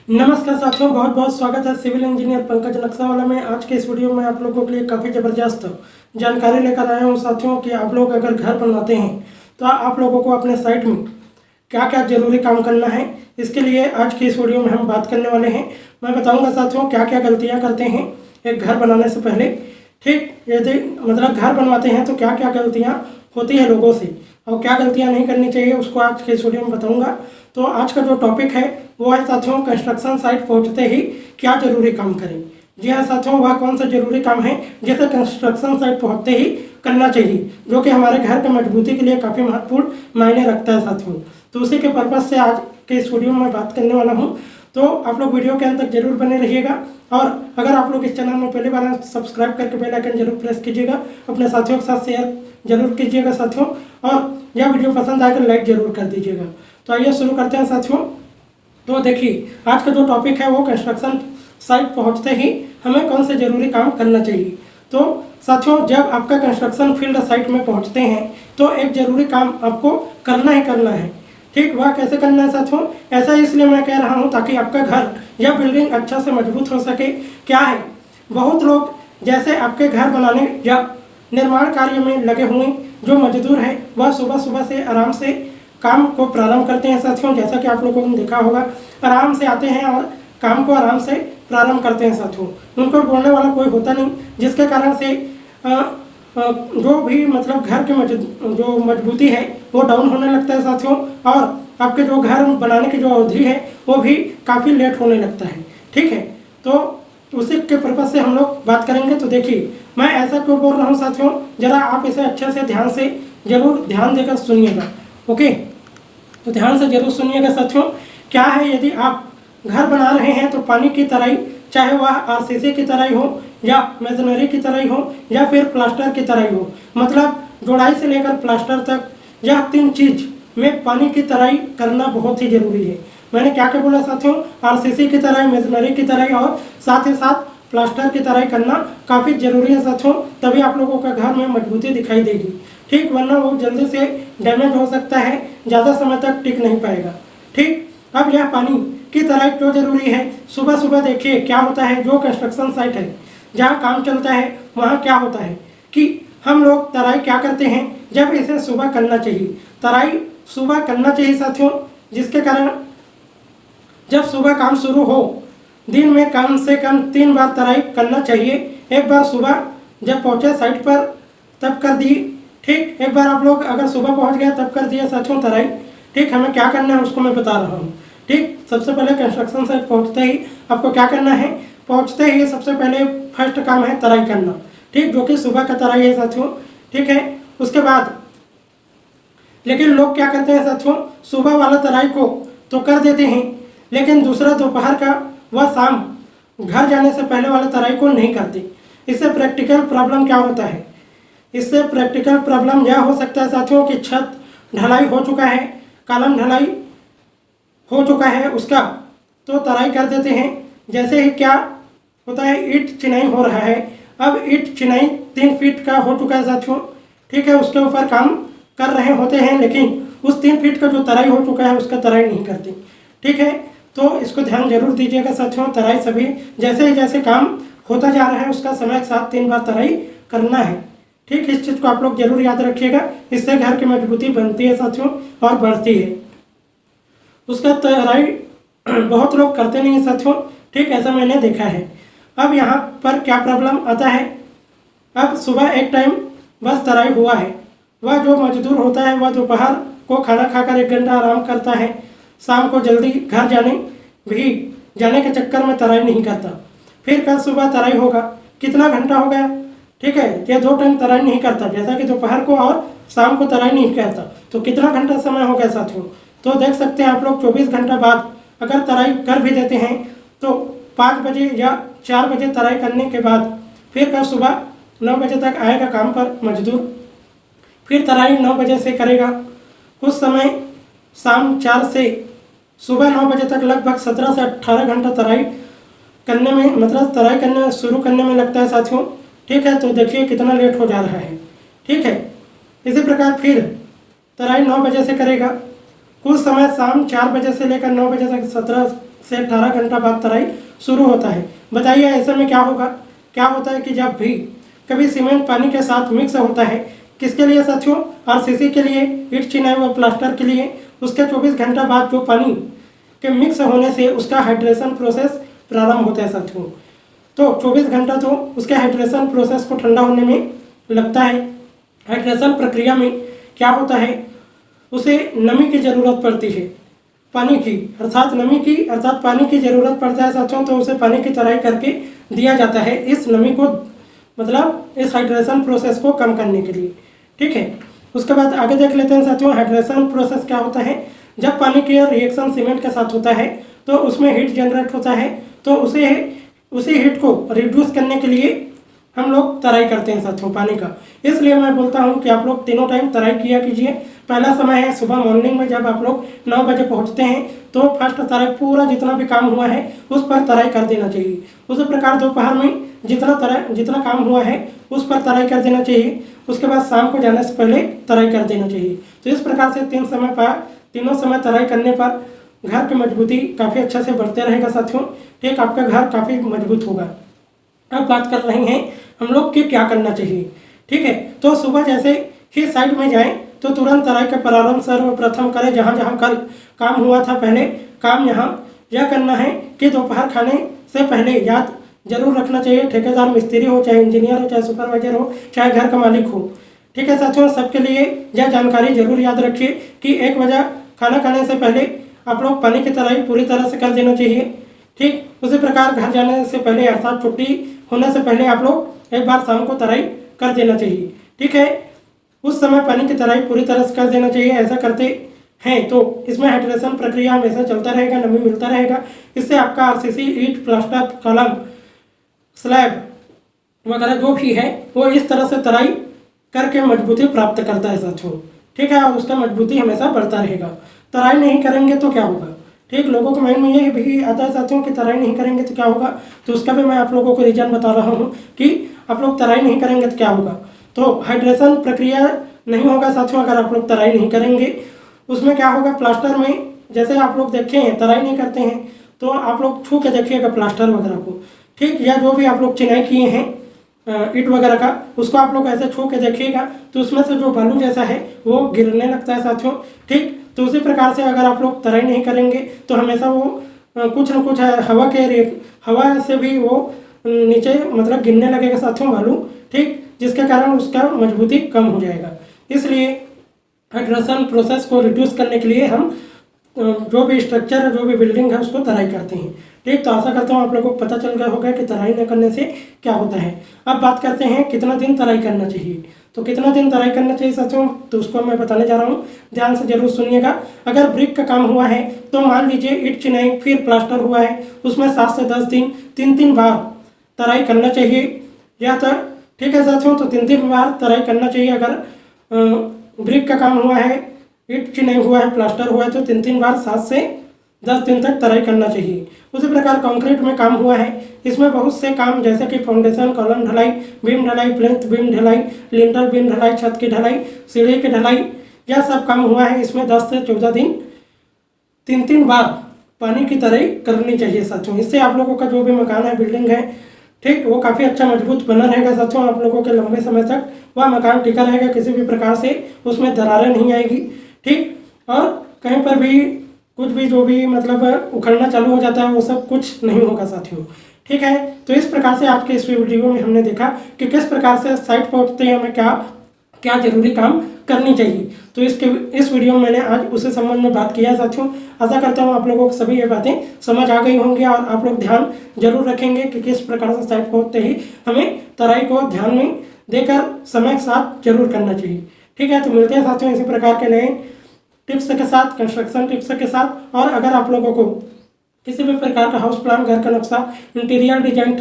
नमस्कार साथियों, बहुत बहुत स्वागत है सिविल इंजीनियर पंकज नक्सावाला में। आज के इस वीडियो में आप लोगों के लिए काफ़ी ज़बरदस्त जानकारी लेकर आया हूँ साथियों कि आप लोग अगर घर बनवाते हैं तो आप लोगों को अपने साइट में क्या क्या ज़रूरी काम करना है, इसके लिए आज की इस वीडियो में हम बात करने वाले हैं। मैं बताऊँगा साथियों क्या क्या गलतियाँ करते हैं एक घर बनाने से पहले। ठीक, यदि मतलब घर बनवाते हैं तो क्या क्या गलतियाँ होती है लोगों से और क्या गलतियाँ नहीं करनी चाहिए, उसको आज के इस वीडियो में बताऊँगा। तो आज का जो टॉपिक है वो है साथियों, कंस्ट्रक्शन साइट पहुंचते ही क्या जरूरी काम करें। जी हाँ साथियों, वह कौन सा जरूरी काम है जिसे कंस्ट्रक्शन साइट पहुंचते ही करना चाहिए, जो कि हमारे घर की मजबूती के लिए काफ़ी महत्वपूर्ण मायने रखता है साथियों। तो उसी के पर्पज़ से आज के इस वीडियो में बात करने वाला हूँ। तो आप लोग वीडियो के अंत तक जरूर बने रहिएगा और अगर आप लोग इस चैनल में पहली बार सब्सक्राइब करके बेल आइकन जरूर प्रेस कीजिएगा, अपने साथियों के साथ शेयर जरूर कीजिएगा साथियों, और यह वीडियो पसंद आए तो लाइक जरूर कर दीजिएगा। तो आइए शुरू करते हैं साथियों। तो देखिए, आज का जो टॉपिक है वो कंस्ट्रक्शन साइट पहुंचते ही हमें कौन से ज़रूरी काम करना चाहिए। तो साथियों, जब आपका कंस्ट्रक्शन फील्ड साइट में पहुंचते हैं तो एक ज़रूरी काम आपको करना ही करना है। ठीक, वह कैसे करना है साथियों, ऐसा इसलिए मैं कह रहा हूं ताकि आपका घर या बिल्डिंग अच्छा से मजबूत हो सके। क्या है, बहुत लोग जैसे आपके घर बनाने या निर्माण कार्य में लगे हुए जो मजदूर है वह सुबह सुबह से आराम से काम को प्रारंभ करते हैं साथियों। जैसा कि आप लोगों ने देखा होगा, आराम से आते हैं और काम को आराम से प्रारंभ करते हैं साथियों। उनको बोलने वाला कोई होता नहीं, जिसके कारण से जो भी मतलब घर के जो मजबूती है वो डाउन होने लगता है साथियों, और आपके जो घर बनाने की जो अवधि है वो भी काफ़ी लेट होने लगता है। ठीक है, तो उसी के पर्पज़ से हम लोग बात करेंगे। तो देखिए, मैं ऐसा क्यों बोल रहा हूँ साथियों, ज़रा आप इसे अच्छे से ध्यान से जरूर ध्यान देकर सुनिएगा। ओके, तो ध्यान से जरूर सुनिएगा साथियों। क्या है, यदि आप घर बना रहे हैं तो पानी की तराई, चाहे वह आरसीसी की तराई हो या मेसनरी की तराई हो या फिर प्लास्टर की तराई हो, मतलब जोड़ाई से लेकर प्लास्टर तक, यह तीन चीज़ में पानी की तराई करना बहुत ही जरूरी है। मैंने क्या क्या बोला साथियों, आरसीसी की तराई, मेसनरी की तराई और साथ ही साथ प्लास्टर की तराई करना काफ़ी जरूरी है साथियों, तभी आप लोगों का घर में मजबूती दिखाई देगी। ठीक, वरना वो जल्दी से डैमेज हो सकता है, ज़्यादा समय तक टिक नहीं पाएगा। ठीक, अब यह पानी की तराई क्यों जरूरी है। सुबह सुबह देखिए क्या होता है, जो कंस्ट्रक्शन साइट है जहाँ काम चलता है वहाँ क्या होता है कि हम लोग तराई क्या करते हैं, जब इसे सुबह करना चाहिए, तराई सुबह करना चाहिए साथियों, जिसके कारण जब सुबह काम शुरू हो, दिन में कम से कम 3 बार तराई करना चाहिए। एक बार सुबह जब पहुँचे साइट पर तब कर दी। ठीक, एक बार आप लोग अगर सुबह पहुँच गए तब कर दिया साथियों तराई। ठीक, हमें क्या करना है उसको मैं बता रहा हूँ। ठीक, सबसे पहले कंस्ट्रक्शन साइट पहुँचते ही आपको क्या करना है, पहुँचते ही सबसे पहले फर्स्ट काम है तराई करना। ठीक, जो कि सुबह का तराई है साथियों। ठीक है, उसके बाद लेकिन लोग क्या करते हैं साथियों, सुबह वाला तराई को तो कर देते हैं, लेकिन दूसरा दोपहर का व शाम घर जाने से पहले वाला तराई को नहीं करते। इससे प्रैक्टिकल प्रॉब्लम क्या होता है, इससे प्रैक्टिकल प्रॉब्लम यह हो सकता है साथियों कि छत ढलाई हो चुका है, कॉलम ढलाई हो चुका है उसका, तो तराई कर देते हैं। जैसे ही क्या होता है, ईंट चिनाई हो रहा है, अब ईंट चिनाई 3 फीट का हो चुका है साथियों। ठीक है, उसके ऊपर काम कर रहे होते हैं, लेकिन उस 3 फीट का जो तराई हो चुका है उसका तराई नहीं करते। ठीक है, तो इसको ध्यान जरूर दीजिएगा साथियों। तराई सभी जैसे ही जैसे काम होता जा रहा है उसका समय के साथ 3 बार तराई करना है। ठीक, इस चीज़ को आप लोग जरूर याद रखिएगा, इससे घर की मजबूती बनती है साथियों और बढ़ती है। उसका तराई बहुत लोग करते नहीं साथियों। ठीक, ऐसा मैंने देखा है। अब यहाँ पर क्या प्रॉब्लम आता है, अब सुबह एक टाइम बस तराई हुआ है, वह जो मजदूर होता है वह दोपहर को खाना खाकर 1 घंटा आराम करता है, शाम को जल्दी घर जाने के चक्कर में तराई नहीं करता। फिर कल सुबह तराई होगा, कितना घंटा हो गया। ठीक है, ये 2 टाइम तराई नहीं करता, जैसा कि दोपहर को और शाम को तराई नहीं करता, तो कितना घंटा समय हो गया साथियों। तो देख सकते हैं आप लोग 24 घंटा बाद अगर तराई कर भी देते हैं तो 5 बजे या 4 बजे तराई करने के बाद फिर कल सुबह 9 बजे तक आएगा काम पर मजदूर, फिर तराई 9 बजे से करेगा। कुछ समय शाम 4 से सुबह 9 बजे तक लगभग 17 से 18 घंटा तराई करने में, मतलब तराई करने शुरू करने में लगता है साथियों। ठीक है, तो देखिए कितना लेट हो जा रहा है। ठीक है, इसी प्रकार फिर तराई 9 बजे से करेगा, कुछ समय शाम 4 बजे से लेकर 9 बजे तक 17 से 18 घंटा बाद तराई शुरू होता है। बताइए ऐसे में क्या होगा? क्या होता है कि जब भी कभी सीमेंट पानी के साथ मिक्स होता है, किसके लिए साथियों? आरसीसी के लिए, ईंट चिनाई व प्लास्टर के लिए, उसके 24 घंटा बाद जो पानी के मिक्स होने से उसका हाइड्रेशन प्रोसेस प्रारंभ होता है साथियों। तो 24 घंटा तो उसके हाइड्रेशन प्रोसेस को ठंडा होने में लगता है। हाइड्रेशन प्रक्रिया में क्या होता है, उसे नमी की ज़रूरत पड़ती है, पानी की अर्थात नमी की अर्थात पानी की ज़रूरत पड़ता है साथियों। तो उसे पानी की तराई करके दिया जाता है इस नमी को, मतलब इस हाइड्रेशन प्रोसेस को कम करने के लिए। ठीक है, उसके बाद आगे देख लेते हैं साथियों हाइड्रेशन प्रोसेस क्या होता है। जब पानी की रिएक्शन सीमेंट के साथ होता है तो उसमें हीट जनरेट होता है, तो उसी हीट को रिड्यूस करने के लिए हम लोग तराई करते हैं साथियों पानी का। इसलिए मैं बोलता हूँ कि आप लोग तीनों टाइम तराई किया कीजिए। पहला समय है सुबह मॉर्निंग में, जब आप लोग 9 बजे पहुँचते हैं तो फर्स्ट तराई पूरा जितना भी काम हुआ है उस पर तराई कर देना चाहिए। उसी प्रकार दोपहर में जितना काम हुआ है उस पर तराई कर देना चाहिए। उसके बाद शाम को जाने से पहले तराई कर देना चाहिए। तो इस प्रकार से तीनों समय तराई करने पर घर की मजबूती काफ़ी अच्छे से बढ़ते रहेगा साथियों। ठीक, आपका घर काफ़ी मजबूत होगा। अब बात कर रहे हैं हम लोग कि क्या करना चाहिए। ठीक है, तो सुबह जैसे ही साइड में जाएं तो तुरंत तराई का प्रारंभ सर्वप्रथम करें। जहाँ जहाँ कल काम हुआ था पहले काम यहाँ यह करना है कि दोपहर खाने से पहले याद जरूर रखना चाहिए। ठेकेदार मिस्त्री हो, चाहे इंजीनियर हो, चाहे सुपरवाइजर हो, चाहे घर का मालिक हो। ठीक है साथियों, सबके लिए यह जानकारी जरूर याद रखिए कि 1 बजे खाना खाने से पहले आप लोग पानी की तराई पूरी तरह से कर देना चाहिए। ठीक, उसी प्रकार घर जाने से पहले अर्थात छुट्टी होने से पहले आप लोग एक बार शाम को तराई कर देना चाहिए। ठीक है, उस समय पानी की तराई पूरी तरह से कर देना चाहिए। ऐसा करते हैं तो इसमें हाइड्रेशन प्रक्रिया हमेशा चलता रहेगा, नमी मिलता रहेगा। इससे आपका आरसीसी, ईंट, प्लास्टर, कॉलम, स्लैब वगैरह जो भी है वो इस तरह से तराई करके मजबूती प्राप्त करता है साथियों। ठीक है, और उसका मजबूती हमेशा बढ़ता रहेगा। तराई नहीं करेंगे तो क्या होगा? ठीक, लोगों के माइंड में ये भी आता है साथियों कि तराई नहीं करेंगे तो क्या होगा। तो उसका भी मैं आप लोगों को रीजन बता रहा हूँ कि आप लोग तराई नहीं करेंगे तो क्या होगा। तो हाइड्रेशन प्रक्रिया नहीं होगा साथियों अगर आप लोग तराई नहीं करेंगे। उसमें क्या होगा, प्लास्टर में जैसे आप लोग देखे हैं तराई नहीं करते हैं तो आप लोग छू के देखिएगा प्लास्टर वगैरह को। ठीक, या जो भी आप लोग चिनाई किए हैं ईंट वगैरह का, उसको आप लोग ऐसे छू के देखिएगा तो उसमें से जो बालू जैसा है वो गिरने लगता है साथियों। ठीक, तो उसी प्रकार से अगर आप लोग तराई नहीं करेंगे तो हमेशा वो कुछ न कुछ हवा से भी वो नीचे मतलब गिरने लगेगा साथियों बालू। ठीक, जिसके कारण उसका मजबूती कम हो जाएगा। इसलिए हाइड्रेशन प्रोसेस को रिड्यूस करने के लिए हम जो भी स्ट्रक्चर है, जो भी बिल्डिंग है उसको तराई करते हैं। ठीक, तो आशा करता हूँ आप लोगों को पता चल गया होगा कि तराई न करने से क्या होता है। अब बात करते हैं कितना दिन तराई करना चाहिए। तो कितना दिन तराई करना चाहिए साथियों, तो उसको मैं बताने जा रहा हूँ, ध्यान से जरूर सुनिएगा। अगर ब्रिक का काम हुआ है तो मान लीजिए ईंट चिनाई फिर प्लास्टर हुआ है, उसमें 7 से 10 दिन 3 बार तराई करना चाहिए या तो। ठीक है साथियों, तो 3 बार तराई करना चाहिए। अगर ब्रिक का काम हुआ है, ईंट चिनाई हुआ है, प्लास्टर हुआ है तो 3 बार 7 से 10 दिन तक तराई करना चाहिए। उसी प्रकार कंक्रीट में काम हुआ है, इसमें बहुत से काम जैसे कि फाउंडेशन, कॉलम ढलाई, बीम ढलाई, प्लिंथ बीम ढलाई, लिंटर बीम ढलाई, छत की ढलाई, सीढ़ी की ढलाई, यह सब काम हुआ है। इसमें 10 से 14 दिन 3 बार पानी की तराई करनी चाहिए साथियों। इससे आप लोगों का जो भी मकान है, बिल्डिंग है, ठीक, वो काफ़ी अच्छा मजबूत बना रहेगा साथियों। आप लोगों के लंबे समय तक वह मकान टिका रहेगा, किसी भी प्रकार से उसमें दरारें नहीं आएगी। ठीक, और कहीं पर भी कुछ भी जो भी मतलब उखड़ना चालू हो जाता है वो सब कुछ नहीं होगा साथियों। ठीक है, तो इस प्रकार से आज के इस वीडियो में हमने देखा कि किस प्रकार से साइट पहुँचते हैं हमें क्या जरूरी काम करनी चाहिए। तो इस वीडियो में मैंने आज उसी संबंध में बात किया साथियों। आशा करता हूँ आप लोगों को सभी ये बातें समझ आ गई होंगी और आप लोग ध्यान जरूर रखेंगे कि किस प्रकार से साइट पहुँचते ही हमें तराई को ध्यान में देकर समय के साथ जरूर करना चाहिए। ठीक है, तो मिलते हैं साथियों इसी प्रकार के नए टिप्स के साथ, कंस्ट्रक्शन टिप्स के साथ। और अगर आप लोगों को किसी भी प्रकार का हाउस प्लान, घर का नक्शा, इंटीरियर डिजाइन,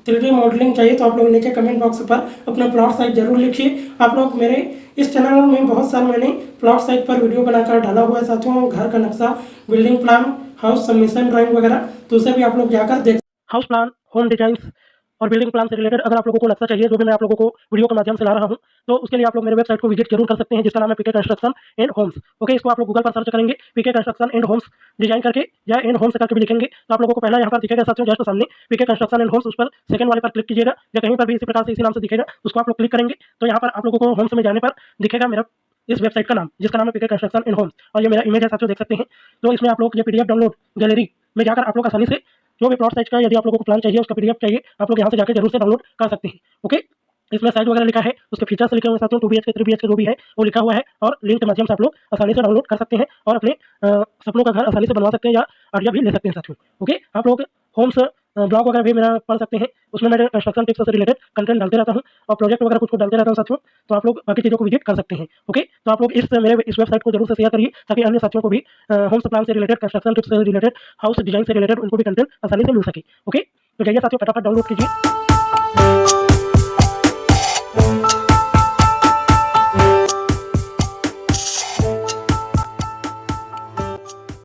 3D मॉडलिंग चाहिए तो आप लोग नीचे कमेंट बॉक्स पर अपना प्लॉट साइट जरूर लिखिए। आप लोग मेरे इस चैनल में बहुत सारे मैंने प्लॉट साइट पर वीडियो बनाकर डाला हुआ है साथियों, घर का नक्शा, building plan, house submission drawing वगैरह, तो उसे भी आप लोग जाकर देख। हाउस प्लान, होम डिजाइन और बिल्डिंग प्लान से रिलेटेड अगर आप लोगों को नक्शा चाहिए जो भी मैं आप लोगों को वीडियो के माध्यम से ला रहा हूँ तो उसके लिए आप लोग मेरे वेबसाइट को विजिट जरूर कर सकते हैं, जिसका नाम है पीके कंस्ट्रक्शन एंड होम्स। ओके, इसको आप लोग गूगल पर सर्च करेंगे पीके कंस्ट्रक्शन एंड होम्स डिजाइन करके या एंड होम्स करके भी लिखेंगे तो आप लोगों को पहला यहाँ पर दिखेगा साथियों जस्ट सामने पीके कंस्ट्रक्शन एंड होम्स, उस पर सेकंड वाले पर क्लिक कीजिएगा या कहीं पर भी इसी प्रकार से इसी नाम से दिखेगा, उसको आप लोग क्लिक करेंगे तो यहाँ पर आप लोगों को होम्स में जाने पर दिखेगा मेरा इस वेबसाइट का नाम, जिसका नाम है पीके कंस्ट्रक्शन एंड होम्स, और ये मेरा इमेज है साथियों, देख सकते हैं। तो इसमें आप लोग ये पीडीएफ डाउनलोड गैलरी में जाकर आप लोग आसानी से जो भी प्लॉट साइज का यदि आप लोगों को प्लान चाहिए, उसका पीडीएफ चाहिए, आप लोग यहाँ से जाकर जरूर से डाउनलोड कर सकते हैं। ओके, इसमें साइज वगैरह लिखा है, उसके फीचर्स लिखे हुए हैं साथियों, 2 BHK 3 BHK जो भी है वो लिखा हुआ है, और लिंक के माध्यम से आप लोग आसानी से डाउनलोड कर सकते हैं और अपने सपनों का घर आसानी से बनवा सकते हैं या आइडिया भी ले सकते हैं साथियों। ओके, आप लोग होम्स ब्लॉग वगैरह भी मेरा पढ़ सकते हैं, उसमें मैं कंस्ट्रक्शन टिप्स से रिलेटेड कंटेंट डालते रहता हूँ और प्रोजेक्ट वगैरह कुछ डालते रहता हूँ साथियों, तो आप लोग बाकी चीज़ों को विजिट कर सकते हैं। ओके, तो आप लोग मेरे इस वेबसाइट को जरूर से शेयर करिए ताकि अन्य साथियों को भी होम्स प्लान से रिलेटेड, कंस्ट्रक्शन टिप्स से रिलेटेड, हाउस डिजाइन से रिलेटेड उनको भी कंटेंट आसानी से मिल सके। ओके, तो जाइए साथियों फटाफट डाउनलोड कीजिए।